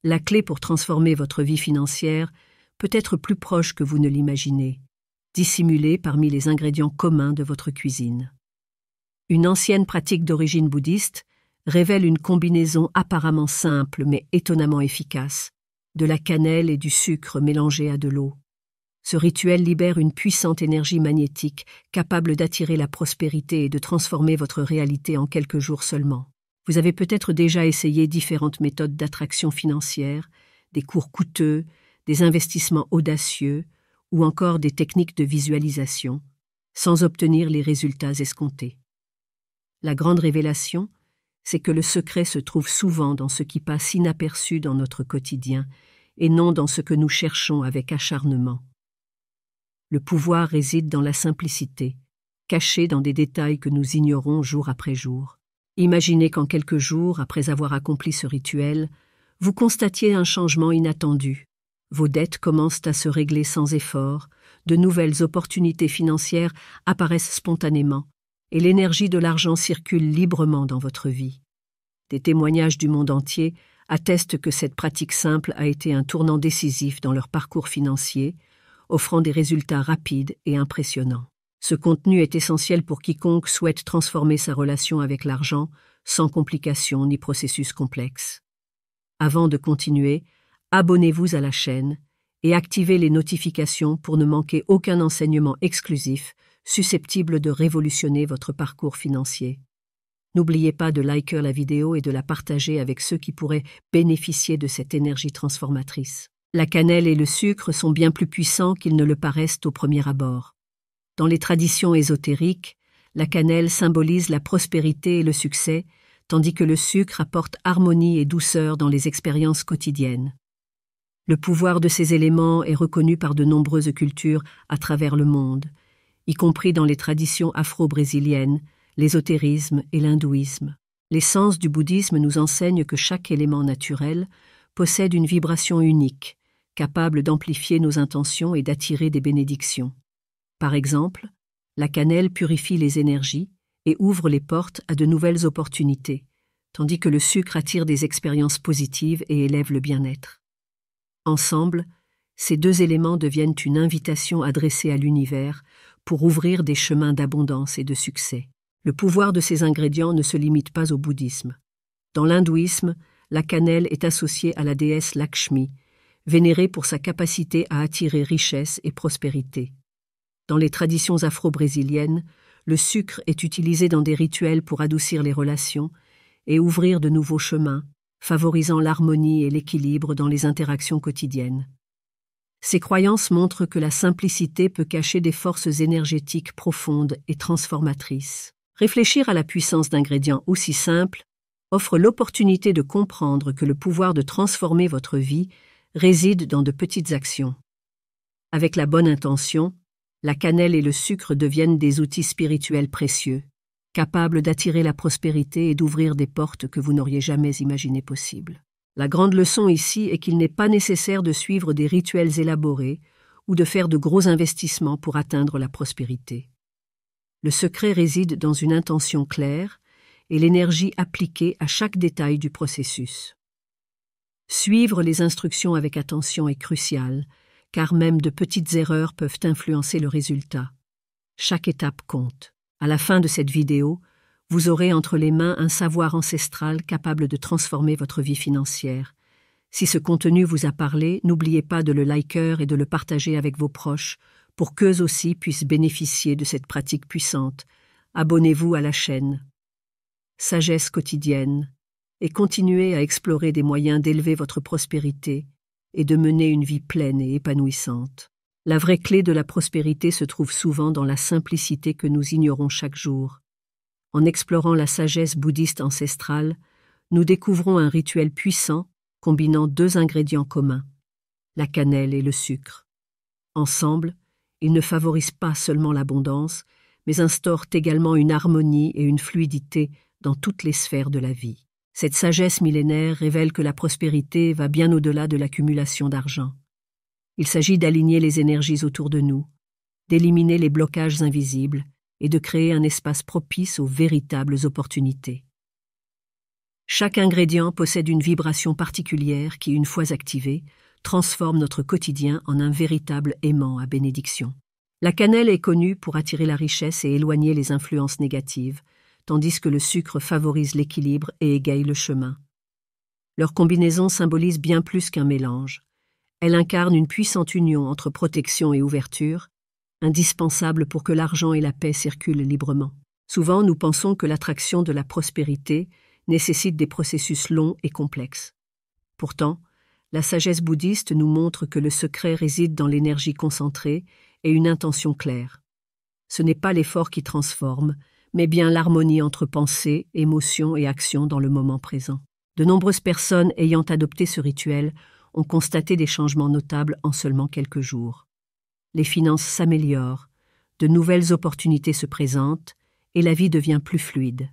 La clé pour transformer votre vie financière peut être plus proche que vous ne l'imaginez, dissimulée parmi les ingrédients communs de votre cuisine. Une ancienne pratique d'origine bouddhiste révèle une combinaison apparemment simple mais étonnamment efficace, de la cannelle et du sucre mélangés à de l'eau. Ce rituel libère une puissante énergie magnétique capable d'attirer la prospérité et de transformer votre réalité en quelques jours seulement. Vous avez peut-être déjà essayé différentes méthodes d'attraction financière, des cours coûteux, des investissements audacieux ou encore des techniques de visualisation, sans obtenir les résultats escomptés. La grande révélation, c'est que le secret se trouve souvent dans ce qui passe inaperçu dans notre quotidien et non dans ce que nous cherchons avec acharnement. Le pouvoir réside dans la simplicité, cachée dans des détails que nous ignorons jour après jour. Imaginez qu'en quelques jours, après avoir accompli ce rituel, vous constatiez un changement inattendu. Vos dettes commencent à se régler sans effort, de nouvelles opportunités financières apparaissent spontanément, et l'énergie de l'argent circule librement dans votre vie. Des témoignages du monde entier attestent que cette pratique simple a été un tournant décisif dans leur parcours financier, offrant des résultats rapides et impressionnants. Ce contenu est essentiel pour quiconque souhaite transformer sa relation avec l'argent sans complications ni processus complexes. Avant de continuer, abonnez-vous à la chaîne et activez les notifications pour ne manquer aucun enseignement exclusif susceptible de révolutionner votre parcours financier. N'oubliez pas de liker la vidéo et de la partager avec ceux qui pourraient bénéficier de cette énergie transformatrice. La cannelle et le sucre sont bien plus puissants qu'ils ne le paraissent au premier abord. Dans les traditions ésotériques, la cannelle symbolise la prospérité et le succès, tandis que le sucre apporte harmonie et douceur dans les expériences quotidiennes. Le pouvoir de ces éléments est reconnu par de nombreuses cultures à travers le monde, y compris dans les traditions afro-brésiliennes, l'ésotérisme et l'hindouisme. L'essence du bouddhisme nous enseigne que chaque élément naturel possède une vibration unique, capable d'amplifier nos intentions et d'attirer des bénédictions. Par exemple, la cannelle purifie les énergies et ouvre les portes à de nouvelles opportunités, tandis que le sucre attire des expériences positives et élève le bien-être. Ensemble, ces deux éléments deviennent une invitation adressée à l'univers pour ouvrir des chemins d'abondance et de succès. Le pouvoir de ces ingrédients ne se limite pas au bouddhisme. Dans l'hindouisme, la cannelle est associée à la déesse Lakshmi, vénérée pour sa capacité à attirer richesse et prospérité. Dans les traditions afro-brésiliennes, le sucre est utilisé dans des rituels pour adoucir les relations et ouvrir de nouveaux chemins, favorisant l'harmonie et l'équilibre dans les interactions quotidiennes. Ces croyances montrent que la simplicité peut cacher des forces énergétiques profondes et transformatrices. Réfléchir à la puissance d'ingrédients aussi simples offre l'opportunité de comprendre que le pouvoir de transformer votre vie réside dans de petites actions. Avec la bonne intention, la cannelle et le sucre deviennent des outils spirituels précieux, capables d'attirer la prospérité et d'ouvrir des portes que vous n'auriez jamais imaginées possibles. La grande leçon ici est qu'il n'est pas nécessaire de suivre des rituels élaborés ou de faire de gros investissements pour atteindre la prospérité. Le secret réside dans une intention claire et l'énergie appliquée à chaque détail du processus. Suivre les instructions avec attention est crucial, car même de petites erreurs peuvent influencer le résultat. Chaque étape compte. À la fin de cette vidéo, vous aurez entre les mains un savoir ancestral capable de transformer votre vie financière. Si ce contenu vous a parlé, n'oubliez pas de le liker et de le partager avec vos proches pour qu'eux aussi puissent bénéficier de cette pratique puissante. Abonnez-vous à la chaîne Sagesse quotidienne et continuez à explorer des moyens d'élever votre prospérité et de mener une vie pleine et épanouissante. La vraie clé de la prospérité se trouve souvent dans la simplicité que nous ignorons chaque jour. En explorant la sagesse bouddhiste ancestrale, nous découvrons un rituel puissant combinant deux ingrédients communs, la cannelle et le sucre. Ensemble, ils ne favorisent pas seulement l'abondance, mais instaurent également une harmonie et une fluidité dans toutes les sphères de la vie. Cette sagesse millénaire révèle que la prospérité va bien au-delà de l'accumulation d'argent. Il s'agit d'aligner les énergies autour de nous, d'éliminer les blocages invisibles et de créer un espace propice aux véritables opportunités. Chaque ingrédient possède une vibration particulière qui, une fois activée, transforme notre quotidien en un véritable aimant à bénédiction. La cannelle est connue pour attirer la richesse et éloigner les influences négatives, tandis que le sucre favorise l'équilibre et égaye le chemin. Leur combinaison symbolise bien plus qu'un mélange. Elle incarne une puissante union entre protection et ouverture, indispensable pour que l'argent et la paix circulent librement. Souvent, nous pensons que l'attraction de la prospérité nécessite des processus longs et complexes. Pourtant, la sagesse bouddhiste nous montre que le secret réside dans l'énergie concentrée et une intention claire. Ce n'est pas l'effort qui transforme, mais bien l'harmonie entre pensée, émotion et action dans le moment présent. De nombreuses personnes ayant adopté ce rituel ont constaté des changements notables en seulement quelques jours. Les finances s'améliorent, de nouvelles opportunités se présentent et la vie devient plus fluide.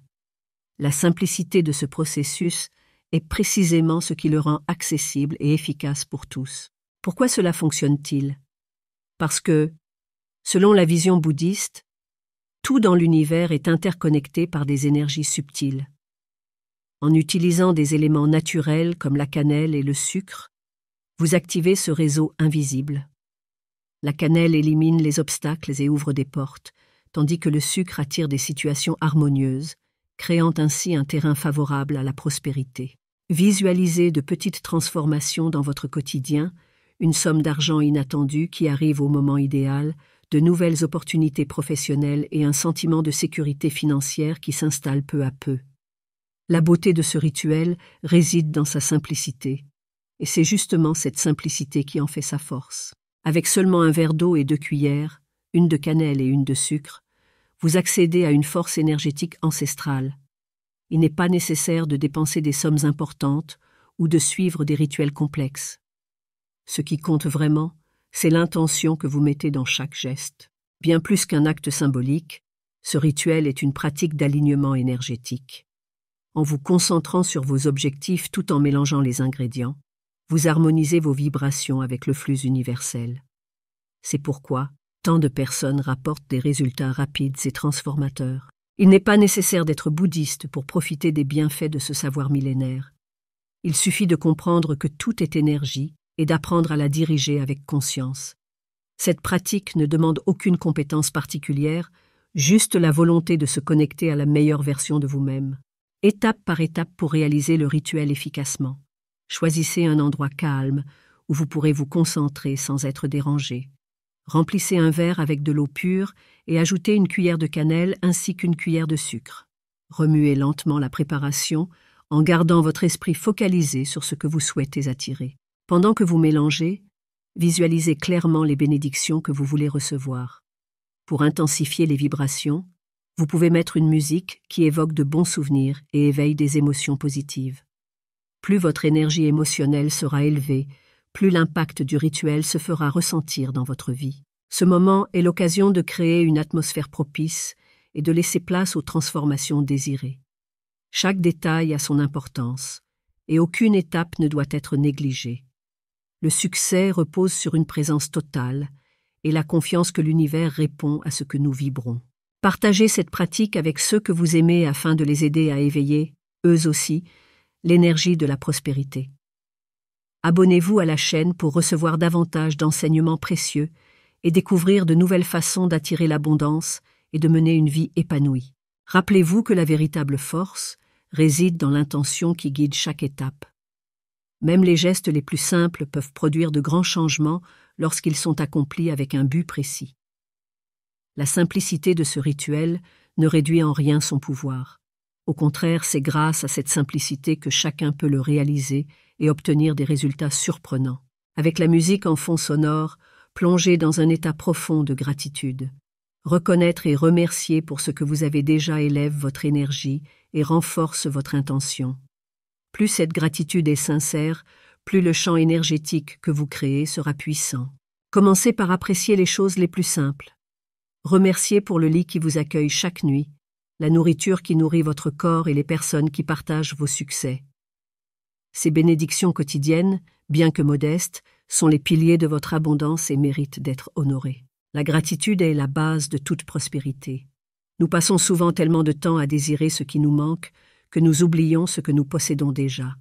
La simplicité de ce processus est précisément ce qui le rend accessible et efficace pour tous. Pourquoi cela fonctionne-t-il? Parce que, selon la vision bouddhiste, tout dans l'univers est interconnecté par des énergies subtiles. En utilisant des éléments naturels comme la cannelle et le sucre, vous activez ce réseau invisible. La cannelle élimine les obstacles et ouvre des portes, tandis que le sucre attire des situations harmonieuses, créant ainsi un terrain favorable à la prospérité. Visualisez de petites transformations dans votre quotidien, une somme d'argent inattendue qui arrive au moment idéal, de nouvelles opportunités professionnelles et un sentiment de sécurité financière qui s'installe peu à peu. La beauté de ce rituel réside dans sa simplicité, et c'est justement cette simplicité qui en fait sa force. Avec seulement un verre d'eau et 2 cuillères, une de cannelle et une de sucre, vous accédez à une force énergétique ancestrale. Il n'est pas nécessaire de dépenser des sommes importantes ou de suivre des rituels complexes. Ce qui compte vraiment, c'est l'intention que vous mettez dans chaque geste. Bien plus qu'un acte symbolique, ce rituel est une pratique d'alignement énergétique. En vous concentrant sur vos objectifs tout en mélangeant les ingrédients, vous harmonisez vos vibrations avec le flux universel. C'est pourquoi tant de personnes rapportent des résultats rapides et transformateurs. Il n'est pas nécessaire d'être bouddhiste pour profiter des bienfaits de ce savoir millénaire. Il suffit de comprendre que tout est énergie et d'apprendre à la diriger avec conscience. Cette pratique ne demande aucune compétence particulière, juste la volonté de se connecter à la meilleure version de vous-même. Étape par étape pour réaliser le rituel efficacement. Choisissez un endroit calme où vous pourrez vous concentrer sans être dérangé. Remplissez un verre avec de l'eau pure et ajoutez une cuillère de cannelle ainsi qu'une cuillère de sucre. Remuez lentement la préparation en gardant votre esprit focalisé sur ce que vous souhaitez attirer. Pendant que vous mélangez, visualisez clairement les bénédictions que vous voulez recevoir. Pour intensifier les vibrations, vous pouvez mettre une musique qui évoque de bons souvenirs et éveille des émotions positives. Plus votre énergie émotionnelle sera élevée, plus l'impact du rituel se fera ressentir dans votre vie. Ce moment est l'occasion de créer une atmosphère propice et de laisser place aux transformations désirées. Chaque détail a son importance, et aucune étape ne doit être négligée. Le succès repose sur une présence totale et la confiance que l'univers répond à ce que nous vibrons. Partagez cette pratique avec ceux que vous aimez afin de les aider à éveiller, eux aussi, l'énergie de la prospérité. Abonnez-vous à la chaîne pour recevoir davantage d'enseignements précieux et découvrir de nouvelles façons d'attirer l'abondance et de mener une vie épanouie. Rappelez-vous que la véritable force réside dans l'intention qui guide chaque étape. Même les gestes les plus simples peuvent produire de grands changements lorsqu'ils sont accomplis avec un but précis. La simplicité de ce rituel ne réduit en rien son pouvoir. Au contraire, c'est grâce à cette simplicité que chacun peut le réaliser et obtenir des résultats surprenants. Avec la musique en fond sonore, plongez dans un état profond de gratitude. Reconnaître et remercier pour ce que vous avez déjà élève votre énergie et renforce votre intention. Plus cette gratitude est sincère, plus le champ énergétique que vous créez sera puissant. Commencez par apprécier les choses les plus simples. Remerciez pour le lit qui vous accueille chaque nuit, la nourriture qui nourrit votre corps et les personnes qui partagent vos succès. Ces bénédictions quotidiennes, bien que modestes, sont les piliers de votre abondance et méritent d'être honorées. La gratitude est la base de toute prospérité. Nous passons souvent tellement de temps à désirer ce qui nous manque que nous oublions ce que nous possédons déjà.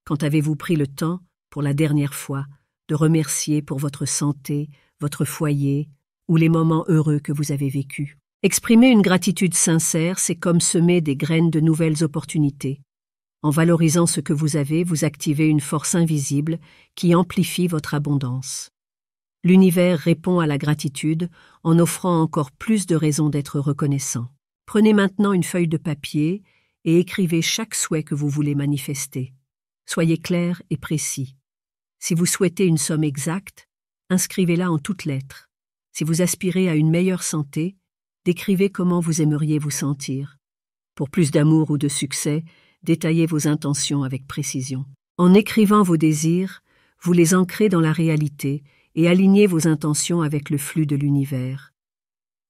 Quand avez-vous pris le temps, pour la dernière fois, de remercier pour votre santé, votre foyer ou les moments heureux que vous avez vécus? Exprimer une gratitude sincère, c'est comme semer des graines de nouvelles opportunités. En valorisant ce que vous avez, vous activez une force invisible qui amplifie votre abondance. L'univers répond à la gratitude en offrant encore plus de raisons d'être reconnaissant. Prenez maintenant une feuille de papier et écrivez chaque souhait que vous voulez manifester. Soyez clair et précis. Si vous souhaitez une somme exacte, inscrivez-la en toutes lettres. Si vous aspirez à une meilleure santé, décrivez comment vous aimeriez vous sentir. Pour plus d'amour ou de succès, détaillez vos intentions avec précision. En écrivant vos désirs, vous les ancrez dans la réalité et alignez vos intentions avec le flux de l'univers.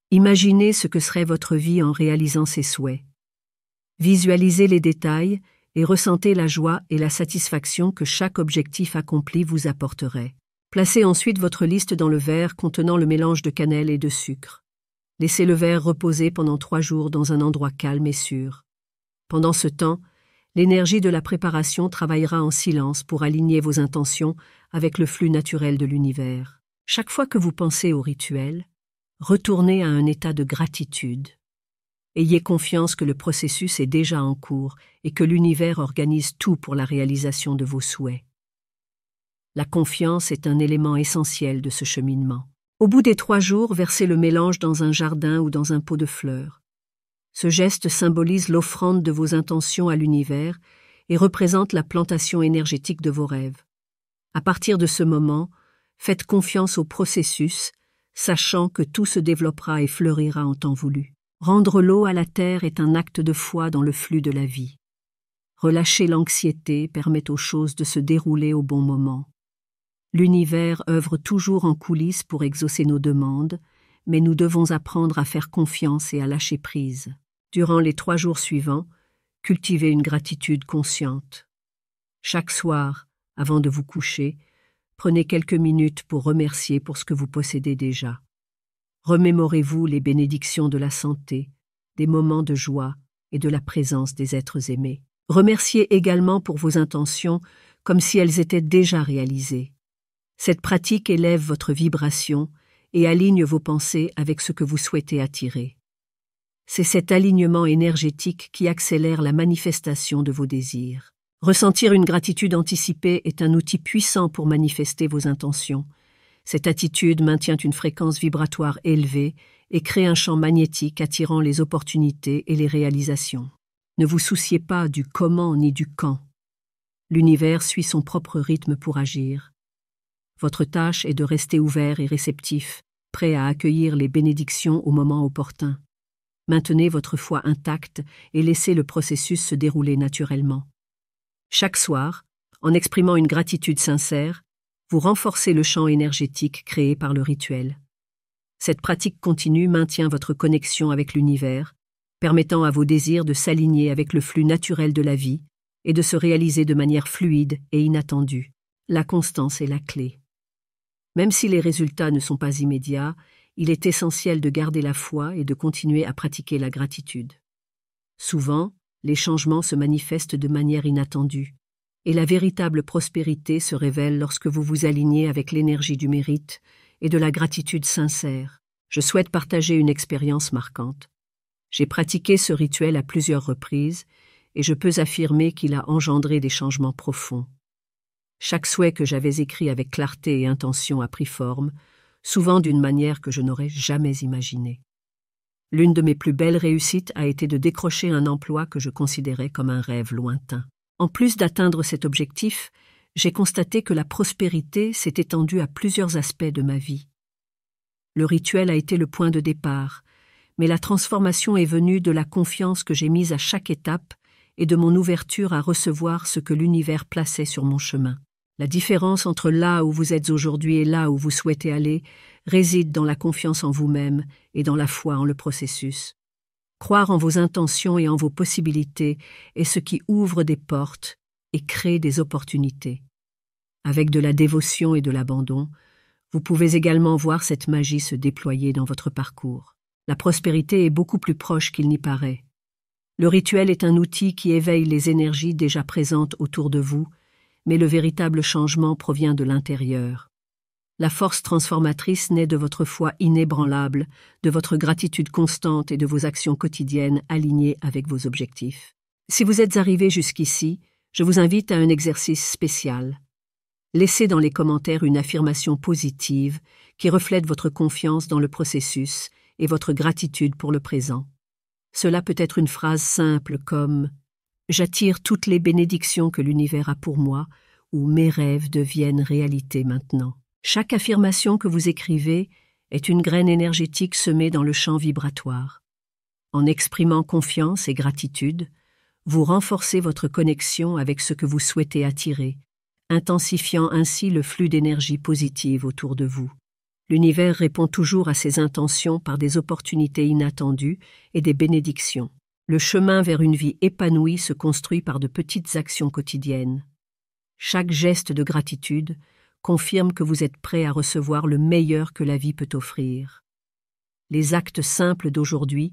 Imaginez ce que serait votre vie en réalisant ces souhaits. Visualisez les détails et ressentez la joie et la satisfaction que chaque objectif accompli vous apporterait. Placez ensuite votre liste dans le verre contenant le mélange de cannelle et de sucre. Laissez le verre reposer pendant 3 jours dans un endroit calme et sûr. Pendant ce temps, l'énergie de la préparation travaillera en silence pour aligner vos intentions avec le flux naturel de l'univers. Chaque fois que vous pensez au rituel, retournez à un état de gratitude. Ayez confiance que le processus est déjà en cours et que l'univers organise tout pour la réalisation de vos souhaits. La confiance est un élément essentiel de ce cheminement. Au bout des 3 jours, versez le mélange dans un jardin ou dans un pot de fleurs. Ce geste symbolise l'offrande de vos intentions à l'univers et représente la plantation énergétique de vos rêves. À partir de ce moment, faites confiance au processus, sachant que tout se développera et fleurira en temps voulu. Rendre l'eau à la terre est un acte de foi dans le flux de la vie. Relâcher l'anxiété permet aux choses de se dérouler au bon moment. L'univers œuvre toujours en coulisses pour exaucer nos demandes, mais nous devons apprendre à faire confiance et à lâcher prise. Durant les 3 jours suivants, cultivez une gratitude consciente. Chaque soir, avant de vous coucher, prenez quelques minutes pour remercier pour ce que vous possédez déjà. Remémorez-vous les bénédictions de la santé, des moments de joie et de la présence des êtres aimés. Remerciez également pour vos intentions comme si elles étaient déjà réalisées. Cette pratique élève votre vibration et aligne vos pensées avec ce que vous souhaitez attirer. C'est cet alignement énergétique qui accélère la manifestation de vos désirs. Ressentir une gratitude anticipée est un outil puissant pour manifester vos intentions. Cette attitude maintient une fréquence vibratoire élevée et crée un champ magnétique attirant les opportunités et les réalisations. Ne vous souciez pas du comment ni du quand. L'univers suit son propre rythme pour agir. Votre tâche est de rester ouvert et réceptif, prêt à accueillir les bénédictions au moment opportun. Maintenez votre foi intacte et laissez le processus se dérouler naturellement. Chaque soir, en exprimant une gratitude sincère, vous renforcez le champ énergétique créé par le rituel. Cette pratique continue maintient votre connexion avec l'univers, permettant à vos désirs de s'aligner avec le flux naturel de la vie et de se réaliser de manière fluide et inattendue. La constance est la clé. Même si les résultats ne sont pas immédiats, il est essentiel de garder la foi et de continuer à pratiquer la gratitude. Souvent, les changements se manifestent de manière inattendue, et la véritable prospérité se révèle lorsque vous vous alignez avec l'énergie du mérite et de la gratitude sincère. Je souhaite partager une expérience marquante. J'ai pratiqué ce rituel à plusieurs reprises, et je peux affirmer qu'il a engendré des changements profonds. Chaque souhait que j'avais écrit avec clarté et intention a pris forme, souvent d'une manière que je n'aurais jamais imaginée. L'une de mes plus belles réussites a été de décrocher un emploi que je considérais comme un rêve lointain. En plus d'atteindre cet objectif, j'ai constaté que la prospérité s'est étendue à plusieurs aspects de ma vie. Le rituel a été le point de départ, mais la transformation est venue de la confiance que j'ai mise à chaque étape et de mon ouverture à recevoir ce que l'univers plaçait sur mon chemin. La différence entre là où vous êtes aujourd'hui et là où vous souhaitez aller réside dans la confiance en vous-même et dans la foi en le processus. Croire en vos intentions et en vos possibilités est ce qui ouvre des portes et crée des opportunités. Avec de la dévotion et de l'abandon, vous pouvez également voir cette magie se déployer dans votre parcours. La prospérité est beaucoup plus proche qu'il n'y paraît. Le rituel est un outil qui éveille les énergies déjà présentes autour de vous, mais le véritable changement provient de l'intérieur. La force transformatrice naît de votre foi inébranlable, de votre gratitude constante et de vos actions quotidiennes alignées avec vos objectifs. Si vous êtes arrivé jusqu'ici, je vous invite à un exercice spécial. Laissez dans les commentaires une affirmation positive qui reflète votre confiance dans le processus et votre gratitude pour le présent. Cela peut être une phrase simple comme « J'attire toutes les bénédictions que l'univers a pour moi » ou « Mes rêves deviennent réalité maintenant ». Chaque affirmation que vous écrivez est une graine énergétique semée dans le champ vibratoire. En exprimant confiance et gratitude, vous renforcez votre connexion avec ce que vous souhaitez attirer, intensifiant ainsi le flux d'énergie positive autour de vous. L'univers répond toujours à ses intentions par des opportunités inattendues et des bénédictions. Le chemin vers une vie épanouie se construit par de petites actions quotidiennes. Chaque geste de gratitude confirme que vous êtes prêt à recevoir le meilleur que la vie peut offrir. Les actes simples d'aujourd'hui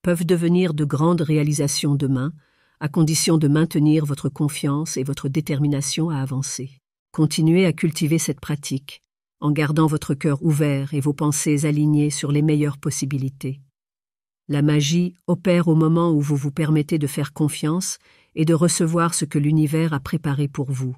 peuvent devenir de grandes réalisations demain, à condition de maintenir votre confiance et votre détermination à avancer. Continuez à cultiver cette pratique, en gardant votre cœur ouvert et vos pensées alignées sur les meilleures possibilités. La magie opère au moment où vous vous permettez de faire confiance et de recevoir ce que l'univers a préparé pour vous.